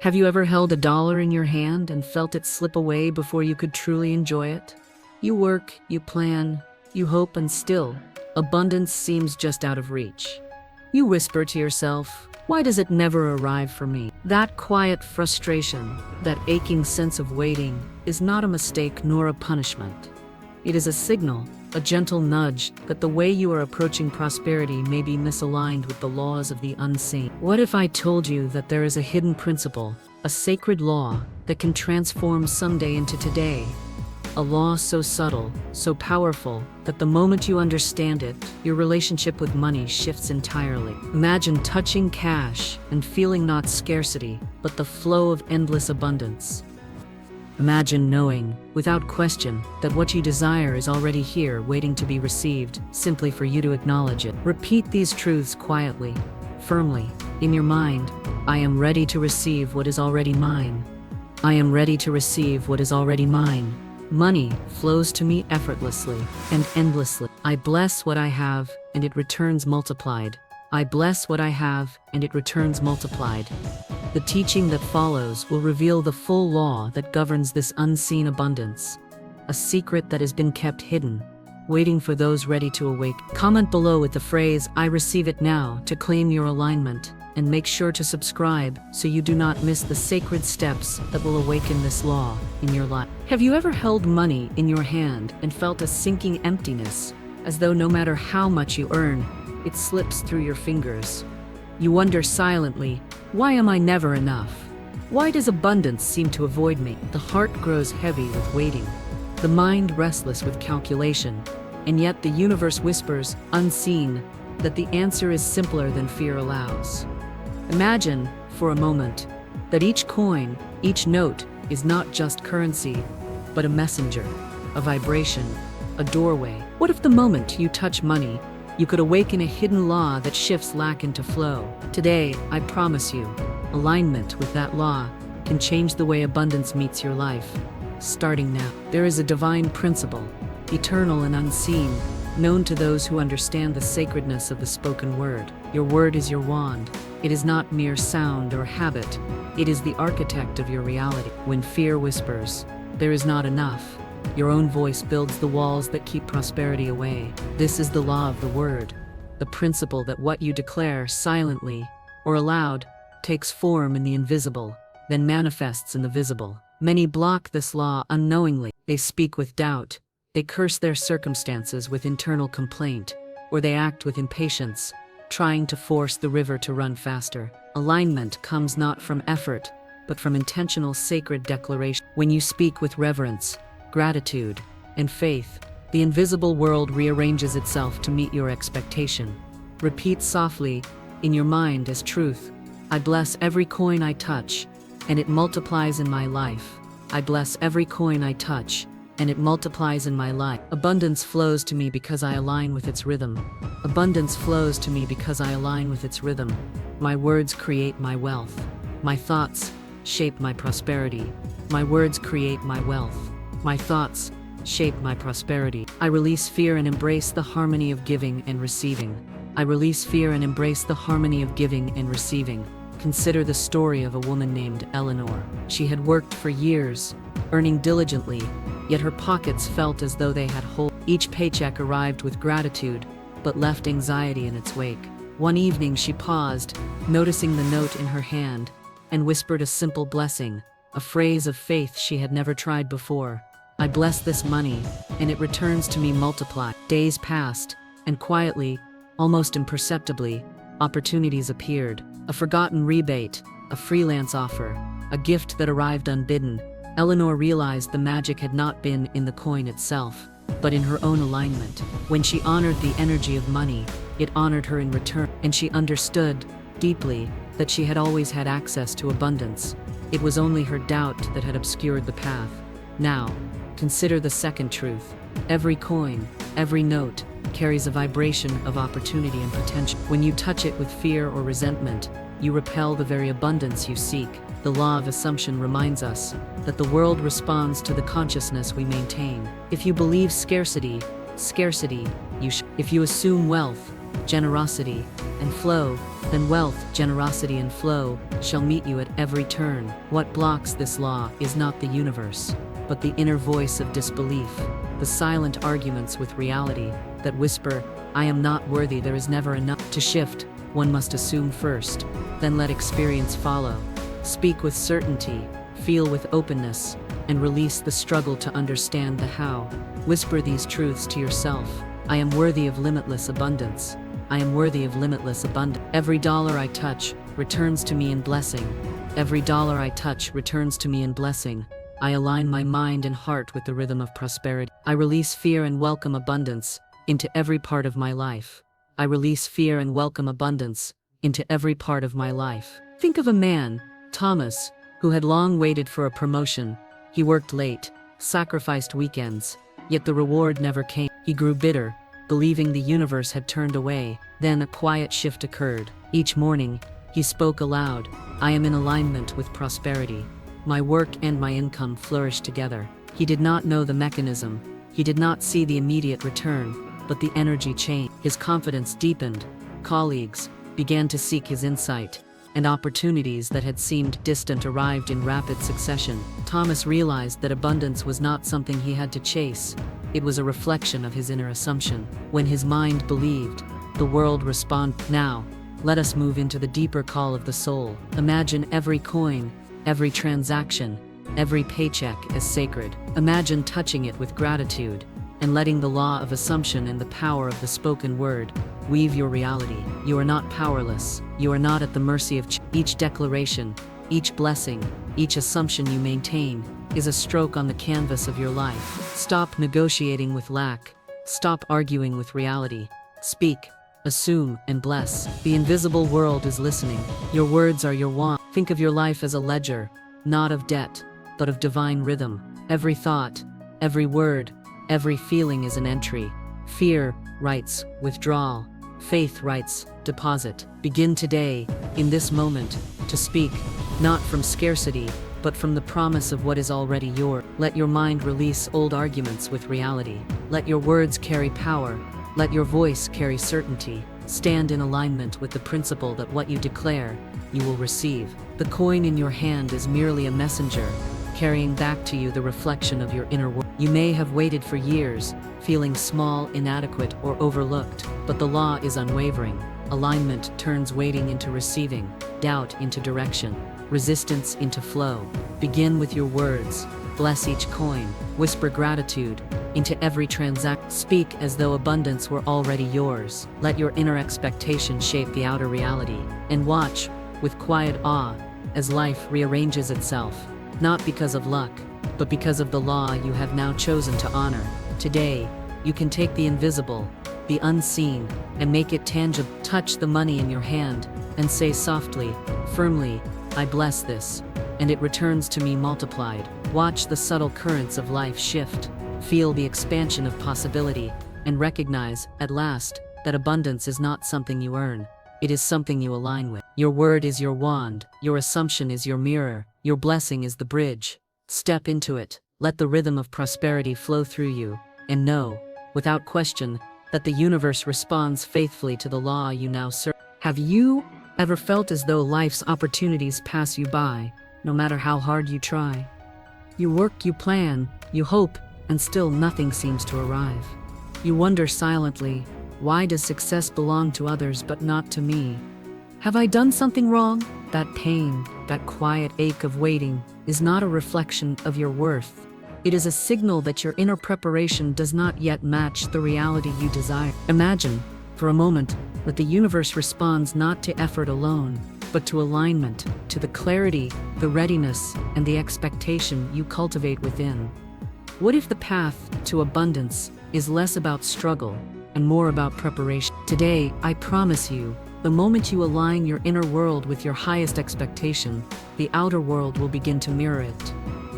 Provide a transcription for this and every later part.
Have you ever held $1 in your hand and felt it slip away before you could truly enjoy it? You work, you plan, you hope, and still, abundance seems just out of reach. You whisper to yourself, "Why does it never arrive for me?" That quiet frustration, that aching sense of waiting, is not a mistake nor a punishment. It is a signal, a gentle nudge, that the way you are approaching prosperity may be misaligned with the laws of the unseen. What if I told you that there is a hidden principle, a sacred law, that can transform someday into today? A law so subtle, so powerful, that the moment you understand it, your relationship with money shifts entirely. Imagine touching cash and feeling not scarcity, but the flow of endless abundance. Imagine knowing, without question, that what you desire is already here, waiting to be received, simply for you to acknowledge it. Repeat these truths quietly, firmly, in your mind. I am ready to receive what is already mine. I am ready to receive what is already mine. Money flows to me effortlessly and endlessly. I bless what I have, and it returns multiplied. I bless what I have, and it returns multiplied. The teaching that follows will reveal the full law that governs this unseen abundance, a secret that has been kept hidden, waiting for those ready to awake. Comment below with the phrase, "I receive it now," to claim your alignment, and make sure to subscribe so you do not miss the sacred steps that will awaken this law in your life. Have you ever held money in your hand and felt a sinking emptiness, as though no matter how much you earn, it slips through your fingers? You wonder silently, why am I never enough? Why does abundance seem to avoid me? The heart grows heavy with waiting, the mind restless with calculation, and yet the universe whispers, unseen, that the answer is simpler than fear allows. Imagine, for a moment, that each coin, each note, is not just currency, but a messenger, a vibration, a doorway. What if the moment you touch money, you could awaken a hidden law that shifts lack into flow? Today, I promise you, alignment with that law can change the way abundance meets your life. Starting now, there is a divine principle, eternal and unseen, known to those who understand the sacredness of the spoken word. Your word is your wand. It is not mere sound or habit. It is the architect of your reality. When fear whispers, "There is not enough," your own voice builds the walls that keep prosperity away. This is the law of the word, the principle that what you declare silently or aloud takes form in the invisible, then manifests in the visible. Many block this law unknowingly. They speak with doubt, they curse their circumstances with internal complaint, or they act with impatience, trying to force the river to run faster. Alignment comes not from effort, but from intentional sacred declaration. When you speak with reverence, gratitude, and faith, the invisible world rearranges itself to meet your expectation. Repeat softly, in your mind as truth, "I bless every coin I touch, and it multiplies in my life. I bless every coin I touch, and it multiplies in my life. Abundance flows to me because I align with its rhythm. Abundance flows to me because I align with its rhythm. My words create my wealth. My thoughts shape my prosperity. My words create my wealth. My thoughts shape my prosperity." I release fear and embrace the harmony of giving and receiving. I release fear and embrace the harmony of giving and receiving. Consider the story of a woman named Eleanor. She had worked for years, earning diligently, yet her pockets felt as though they had holes. Each paycheck arrived with gratitude, but left anxiety in its wake. One evening she paused, noticing the note in her hand, and whispered a simple blessing, a phrase of faith she had never tried before. "I bless this money, and it returns to me multiplied." Days passed, and quietly, almost imperceptibly, opportunities appeared. A forgotten rebate, a freelance offer, a gift that arrived unbidden. Eleanor realized the magic had not been in the coin itself, but in her own alignment. When she honored the energy of money, it honored her in return, and she understood, deeply, that she had always had access to abundance. It was only her doubt that had obscured the path. Now, consider the second truth. Every coin, every note, carries a vibration of opportunity and potential. When you touch it with fear or resentment, you repel the very abundance you seek. The law of assumption reminds us that the world responds to the consciousness we maintain. If you believe scarcity, you If you assume wealth, generosity, and flow, then wealth, generosity, and flow shall meet you at every turn. What blocks this law is not the universe, but the inner voice of disbelief, the silent arguments with reality that whisper, "I am not worthy, there is never enough." To shift, one must assume first, then let experience follow. Speak with certainty, feel with openness, and release the struggle to understand the how. Whisper these truths to yourself. I am worthy of limitless abundance. I am worthy of limitless abundance. Every dollar I touch returns to me in blessing. Every dollar I touch returns to me in blessing. I align my mind and heart with the rhythm of prosperity. I release fear and welcome abundance into every part of my life. I release fear and welcome abundance into every part of my life. Think of a man, Thomas, who had long waited for a promotion. He worked late, sacrificed weekends, yet the reward never came. He grew bitter, believing the universe had turned away. Then a quiet shift occurred. Each morning, he spoke aloud, "I am in alignment with prosperity. My work and my income flourish together." He did not know the mechanism. He did not see the immediate return, but the energy changed. His confidence deepened. Colleagues began to seek his insight, and opportunities that had seemed distant arrived in rapid succession. Thomas realized that abundance was not something he had to chase. It was a reflection of his inner assumption. When his mind believed, the world responded. Now, let us move into the deeper call of the soul. Imagine every coin, every transaction, every paycheck as sacred. Imagine touching it with gratitude and letting the law of assumption and the power of the spoken word weave your reality. You are not powerless. You are not at the mercy of each declaration, each blessing, each assumption you maintain is a stroke on the canvas of your life. Stop negotiating with lack. Stop arguing with reality. Speak, assume, and bless. The invisible world is listening. Your words are your wand. Think of your life as a ledger, not of debt, but of divine rhythm. Every thought, every word, every feeling is an entry. Fear writes withdrawal. Faith writes deposit. Begin today, in this moment, to speak, not from scarcity, but from the promise of what is already yours. Let your mind release old arguments with reality. Let your words carry power. Let your voice carry certainty. Stand in alignment with the principle that what you declare, you will receive. The coin in your hand is merely a messenger, carrying back to you the reflection of your inner world. You may have waited for years, feeling small, inadequate, or overlooked, but the law is unwavering. Alignment turns waiting into receiving, doubt into direction, resistance into flow. Begin with your words. Bless each coin. Whisper gratitude into every transaction. Speak as though abundance were already yours. Let your inner expectation shape the outer reality, and watch, with quiet awe, as life rearranges itself, not because of luck, but because of the law you have now chosen to honor. Today, you can take the invisible, the unseen, and make it tangible. Touch the money in your hand and say softly, firmly, I bless this, and it returns to me multiplied. Watch the subtle currents of life shift. Feel the expansion of possibility, and recognize, at last, that abundance is not something you earn. It is something you align with. Your word is your wand, your assumption is your mirror, your blessing is the bridge. Step into it, let the rhythm of prosperity flow through you, and know, without question, that the universe responds faithfully to the law you now serve. Have you ever felt as though life's opportunities pass you by, no matter how hard you try? You work, you plan, you hope, and still nothing seems to arrive. You wonder silently, why does success belong to others but not to me? Have I done something wrong? That pain, that quiet ache of waiting, is not a reflection of your worth. It is a signal that your inner preparation does not yet match the reality you desire. Imagine, for a moment, that the universe responds not to effort alone, but to alignment, to the clarity, the readiness, and the expectation you cultivate within. What if the path to abundance is less about struggle and more about preparation? Today, I promise you, the moment you align your inner world with your highest expectation, the outer world will begin to mirror it.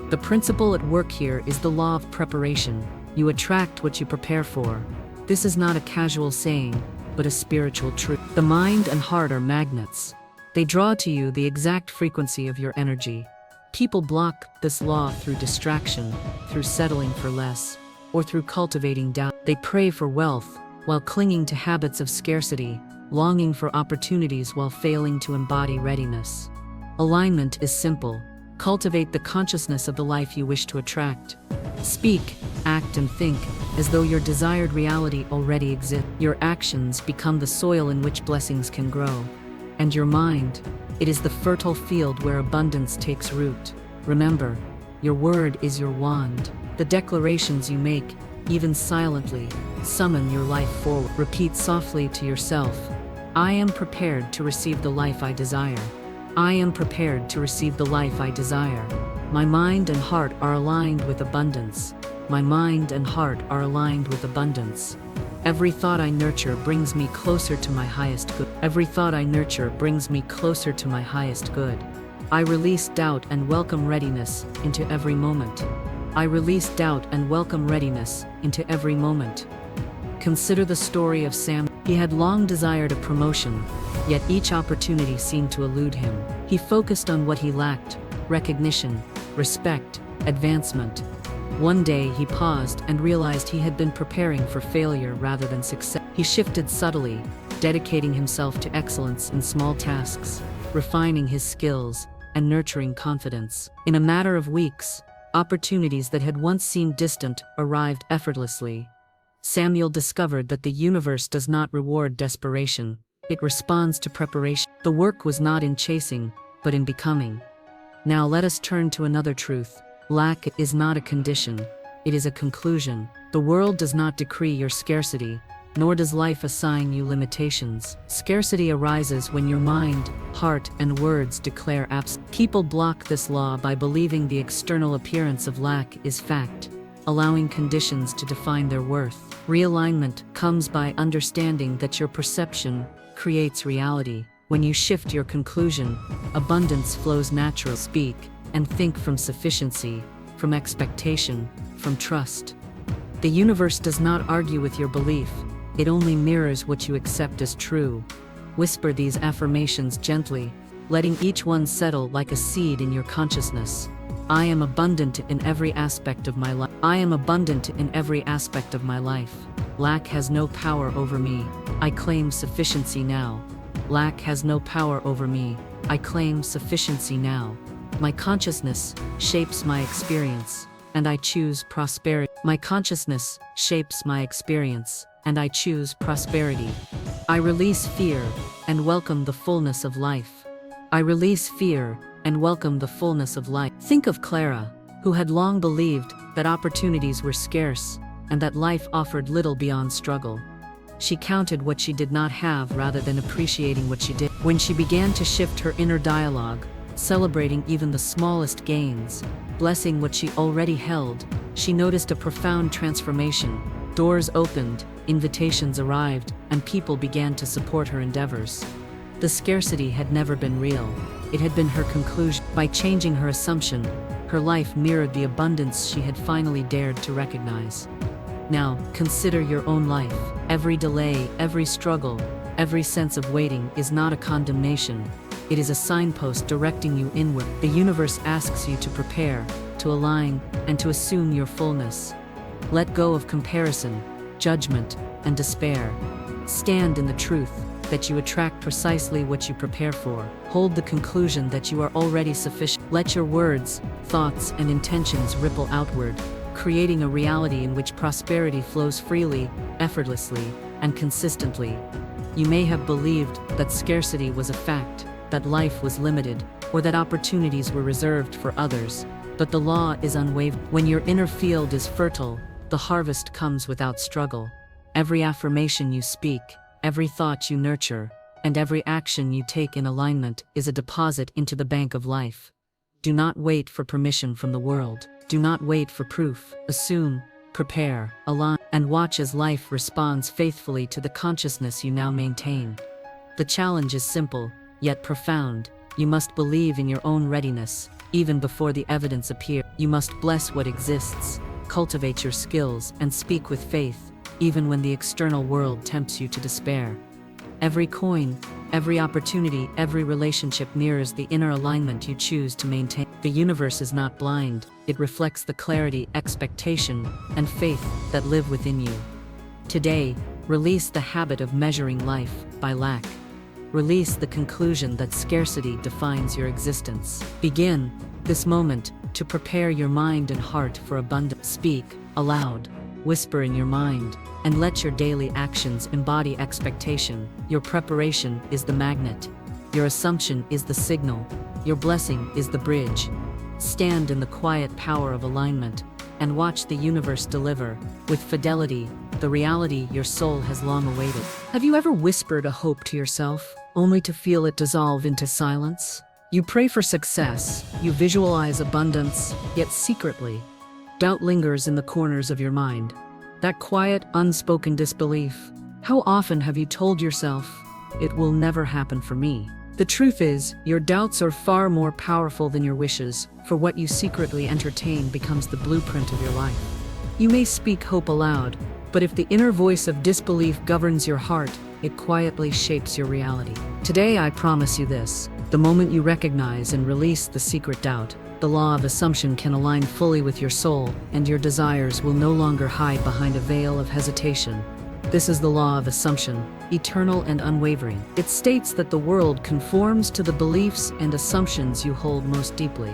The principle at work here is the law of preparation. You attract what you prepare for. This is not a casual saying, but a spiritual truth. The mind and heart are magnets. They draw to you the exact frequency of your energy. People block this law through distraction, through settling for less, or through cultivating doubt. They pray for wealth, while clinging to habits of scarcity, longing for opportunities while failing to embody readiness. Alignment is simple. Cultivate the consciousness of the life you wish to attract. Speak, act, and think as though your desired reality already exists. Your actions become the soil in which blessings can grow. And your mind, it is the fertile field where abundance takes root. Remember, your word is your wand. The declarations you make, even silently, summon your life forward. Repeat softly to yourself, I am prepared to receive the life I desire. I am prepared to receive the life I desire. My mind and heart are aligned with abundance. My mind and heart are aligned with abundance. Every thought I nurture brings me closer to my highest good. Every thought I nurture brings me closer to my highest good. I release doubt and welcome readiness into every moment. I release doubt and welcome readiness into every moment. Consider the story of Sam. He had long desired a promotion, yet each opportunity seemed to elude him. He focused on what he lacked: recognition, respect, advancement. One day he paused and realized he had been preparing for failure rather than success. He shifted subtly, dedicating himself to excellence in small tasks, refining his skills, and nurturing confidence. In a matter of weeks, opportunities that had once seemed distant arrived effortlessly. Samuel discovered that the universe does not reward desperation, it responds to preparation. The work was not in chasing, but in becoming. Now let us turn to another truth. Lack is not a condition, it is a conclusion. The world does not decree your scarcity, nor does life assign you limitations. Scarcity arises when your mind, heart, and words declare absence. People block this law by believing the external appearance of lack is fact, allowing conditions to define their worth. Realignment comes by understanding that your perception creates reality. When you shift your conclusion, abundance flows naturally. Speak and think from sufficiency, from expectation, from trust. The universe does not argue with your belief, it only mirrors what you accept as true. Whisper these affirmations gently, letting each one settle like a seed in your consciousness. I am abundant in every aspect of my life. I am abundant in every aspect of my life. Lack has no power over me. I claim sufficiency now. Lack has no power over me. I claim sufficiency now. My consciousness shapes my experience, and I choose prosperity. My consciousness shapes my experience, and I choose prosperity. I release fear and welcome the fullness of life. I release fear and welcome the fullness of life. Think of Clara, who had long believed that opportunities were scarce and that life offered little beyond struggle. She counted what she did not have rather than appreciating what she did. When she began to shift her inner dialogue, celebrating even the smallest gains, blessing what she already held, she noticed a profound transformation. Doors opened, invitations arrived, and people began to support her endeavors. The scarcity had never been real. It had been her conclusion. By changing her assumption, her life mirrored the abundance she had finally dared to recognize. Now, consider your own life. Every delay, every struggle, every sense of waiting is not a condemnation. It is a signpost directing you inward. The universe asks you to prepare, to align, and to assume your fullness. Let go of comparison, judgment, and despair. Stand in the truth that you attract precisely what you prepare for. Hold the conclusion that you are already sufficient. Let your words, thoughts, and intentions ripple outward, creating a reality in which prosperity flows freely, effortlessly, and consistently. You may have believed that scarcity was a fact, that life was limited, or that opportunities were reserved for others, but the law is unwavering. When your inner field is fertile, the harvest comes without struggle. Every affirmation you speak, every thought you nurture, and every action you take in alignment is a deposit into the bank of life. Do not wait for permission from the world. Do not wait for proof. Assume, prepare, align, and watch as life responds faithfully to the consciousness you now maintain. The challenge is simple, yet profound. You must believe in your own readiness, even before the evidence appears. You must bless what exists, cultivate your skills, and speak with faith, even when the external world tempts you to despair. Every coin, every opportunity, every relationship mirrors the inner alignment you choose to maintain. The universe is not blind, it reflects the clarity, expectation, and faith that live within you. Today, Release the habit of measuring life by lack. Release the conclusion that scarcity defines your existence. Begin, this moment, to prepare your mind and heart for abundance. Speak aloud, whisper in your mind, and let your daily actions embody expectation. Your preparation is the magnet. Your assumption is the signal. Your blessing is the bridge. Stand in the quiet power of alignment and watch the universe deliver, with fidelity, the reality your soul has long awaited. Have you ever whispered a hope to yourself, only to feel it dissolve into silence? You pray for success, you visualize abundance, yet secretly, doubt lingers in the corners of your mind. That quiet, unspoken disbelief. How often have you told yourself, "It will never happen for me"? The truth is, your doubts are far more powerful than your wishes, for what you secretly entertain becomes the blueprint of your life. You may speak hope aloud, but if the inner voice of disbelief governs your heart, it quietly shapes your reality. Today I promise you this: the moment you recognize and release the secret doubt, the law of assumption can align fully with your soul, and your desires will no longer hide behind a veil of hesitation. This is the law of assumption, eternal and unwavering. It states that the world conforms to the beliefs and assumptions you hold most deeply.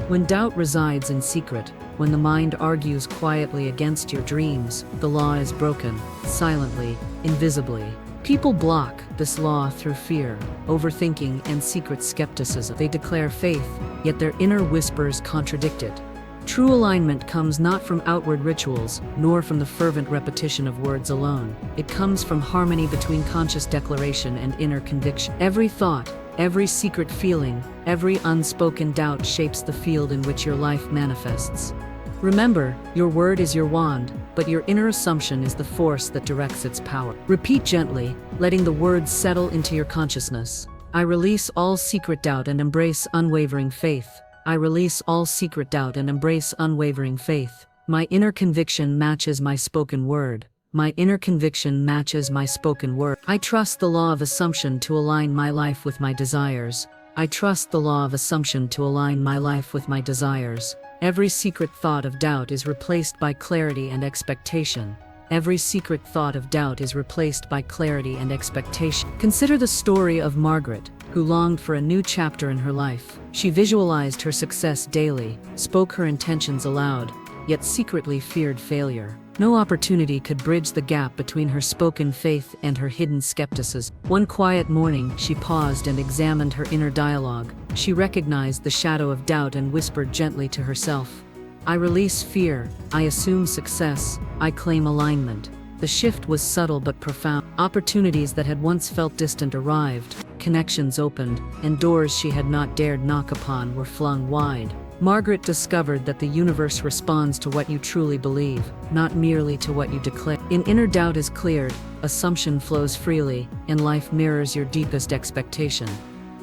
When doubt resides in secret, when the mind argues quietly against your dreams, the law is broken, silently, invisibly. People block this law through fear, overthinking, and secret skepticism. They declare faith, yet their inner whispers contradict it. True alignment comes not from outward rituals, nor from the fervent repetition of words alone. It comes from harmony between conscious declaration and inner conviction. Every thought, every secret feeling, every unspoken doubt shapes the field in which your life manifests. Remember, your word is your wand, but your inner assumption is the force that directs its power. Repeat gently, letting the words settle into your consciousness. I release all secret doubt and embrace unwavering faith. I release all secret doubt and embrace unwavering faith. My inner conviction matches my spoken word. My inner conviction matches my spoken word. I trust the law of assumption to align my life with my desires. I trust the law of assumption to align my life with my desires. Every secret thought of doubt is replaced by clarity and expectation. Every secret thought of doubt is replaced by clarity and expectation. Consider the story of Margaret, who longed for a new chapter in her life. She visualized her success daily, spoke her intentions aloud, yet secretly feared failure. No opportunity could bridge the gap between her spoken faith and her hidden skepticism. One quiet morning, she paused and examined her inner dialogue. She recognized the shadow of doubt and whispered gently to herself, I release fear, I assume success, I claim alignment. The shift was subtle but profound. Opportunities that had once felt distant arrived, connections opened, and doors she had not dared knock upon were flung wide. Margaret discovered that the universe responds to what you truly believe, not merely to what you declare. In inner doubt is cleared, assumption flows freely, and life mirrors your deepest expectation.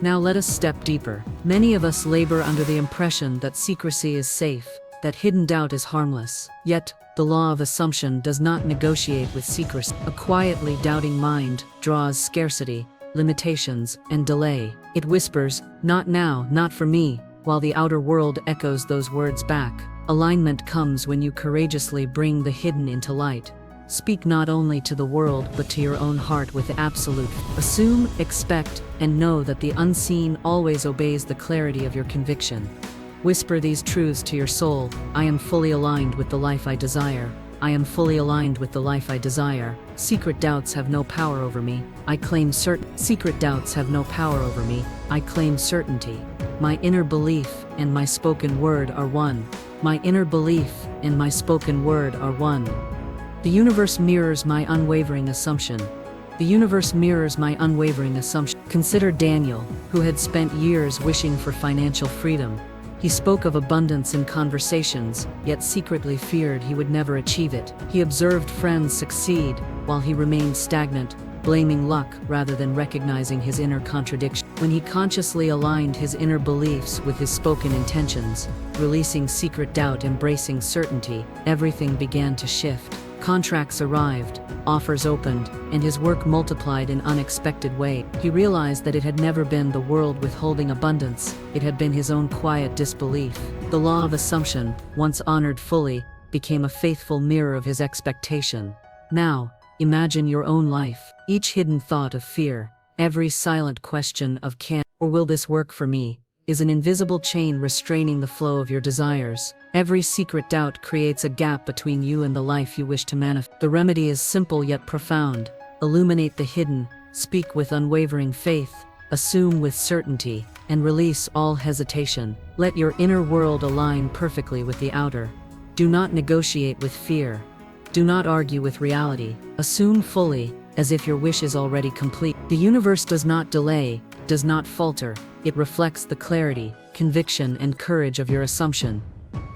Now let us step deeper. Many of us labor under the impression that secrecy is safe, that hidden doubt is harmless. Yet, the law of assumption does not negotiate with secrecy. A quietly doubting mind draws scarcity, limitations, and delay. It whispers, not now, not for me, while the outer world echoes those words back. Alignment comes when you courageously bring the hidden into light. Speak not only to the world but to your own heart with absolute. Assume, expect, and know that the unseen always obeys the clarity of your conviction. Whisper these truths to your soul. I am fully aligned with the life I desire. I am fully aligned with the life I desire. Secret doubts have no power over me. I claim Secret doubts have no power over me. I claim certainty. My inner belief and my spoken word are one. My inner belief and my spoken word are one. The universe mirrors my unwavering assumption. The universe mirrors my unwavering assumption. Consider Daniel, who had spent years wishing for financial freedom. He spoke of abundance in conversations, yet secretly feared he would never achieve it. He observed friends succeed, while he remained stagnant, blaming luck rather than recognizing his inner contradiction. When he consciously aligned his inner beliefs with his spoken intentions, releasing secret doubt, embracing certainty, everything began to shift. Contracts arrived, offers opened, and his work multiplied in unexpected ways. He realized that it had never been the world withholding abundance, it had been his own quiet disbelief. The law of assumption, once honored fully, became a faithful mirror of his expectation. Now, Imagine your own life, each hidden thought of fear, every silent question of can or will this work for me, is an invisible chain restraining the flow of your desires. Every secret doubt creates a gap between you and the life you wish to manifest. The remedy is simple yet profound. Illuminate the hidden, speak with unwavering faith, assume with certainty, and release all hesitation. Let your inner world align perfectly with the outer. Do not negotiate with fear. Do not argue with reality. Assume fully, as if your wish is already complete. The universe does not delay, does not falter. It reflects the clarity, conviction, and courage of your assumption.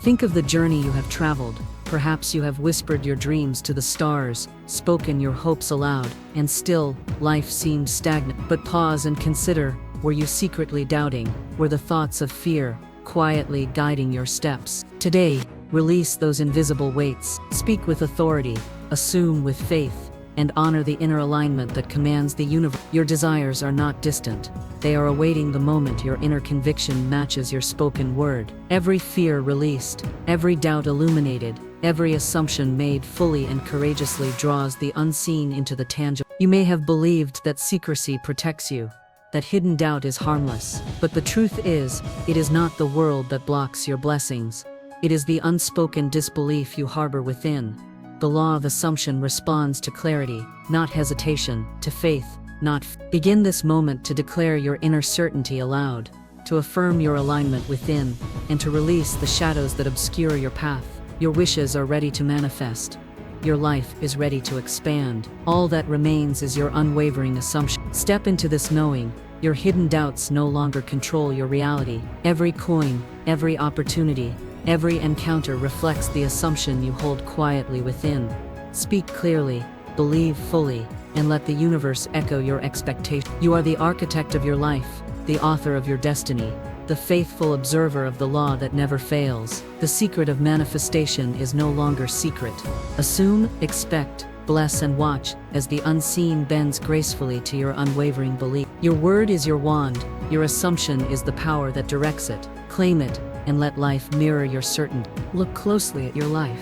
Think of the journey you have traveled. Perhaps you have whispered your dreams to the stars, spoken your hopes aloud, and still, life seemed stagnant. But pause and consider, were you secretly doubting? Were the thoughts of fear quietly guiding your steps? Today, release those invisible weights. Speak with authority, assume with faith, and honor the inner alignment that commands the universe. Your desires are not distant. They are awaiting the moment your inner conviction matches your spoken word. Every fear released, every doubt illuminated, every assumption made fully and courageously draws the unseen into the tangible. You may have believed that secrecy protects you, that hidden doubt is harmless. But the truth is, it is not the world that blocks your blessings. It is the unspoken disbelief you harbor within. The law of assumption responds to clarity, not hesitation, to faith, not Begin this moment to declare your inner certainty aloud, to affirm your alignment within, and to release the shadows that obscure your path. Your wishes are ready to manifest. Your life is ready to expand. All that remains is your unwavering assumption. Step into this knowing. Your hidden doubts no longer control your reality. Every coin, every opportunity, every encounter reflects the assumption you hold quietly within. Speak clearly, believe fully, and let the universe echo your expectation. You are the architect of your life, the author of your destiny, the faithful observer of the law that never fails. The secret of manifestation is no longer secret. Assume, expect, bless, and watch as the unseen bends gracefully to your unwavering belief. Your word is your wand, your assumption is the power that directs it. Claim it, and let life mirror your certainty. Look closely at your life.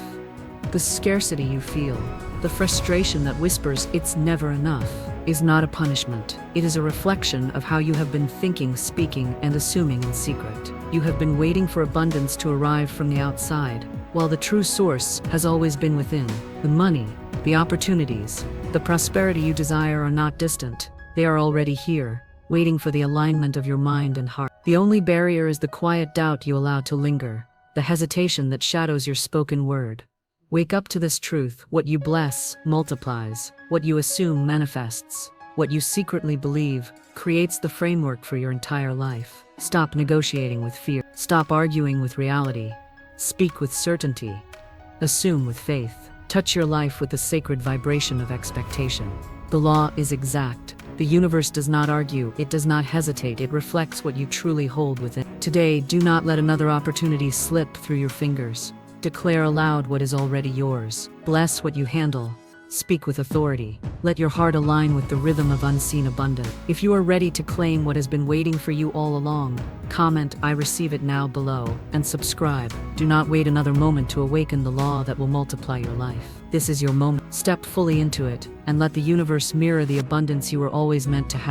The scarcity you feel, the frustration that whispers, "It's never enough," is not a punishment. It is a reflection of how you have been thinking, speaking, and assuming in secret. You have been waiting for abundance to arrive from the outside, while the true source has always been within. The money, the opportunities, the prosperity you desire are not distant. They are already here, waiting for the alignment of your mind and heart. The only barrier is the quiet doubt you allow to linger, the hesitation that shadows your spoken word. Wake up to this truth: what you bless multiplies, what you assume manifests, what you secretly believe creates the framework for your entire life. Stop negotiating with fear. Stop arguing with reality. Speak with certainty. Assume with faith. Touch your life with the sacred vibration of expectation. The law is exact. The universe does not argue, it does not hesitate, it reflects what you truly hold within. Today, do not let another opportunity slip through your fingers. Declare aloud what is already yours. Bless what you handle. Speak with authority. Let your heart align with the rhythm of unseen abundance. If you are ready to claim what has been waiting for you all along, comment "I receive it now" below, and subscribe. Do not wait another moment to awaken the law that will multiply your life. This is your moment. Step fully into it, and let the universe mirror the abundance you were always meant to have.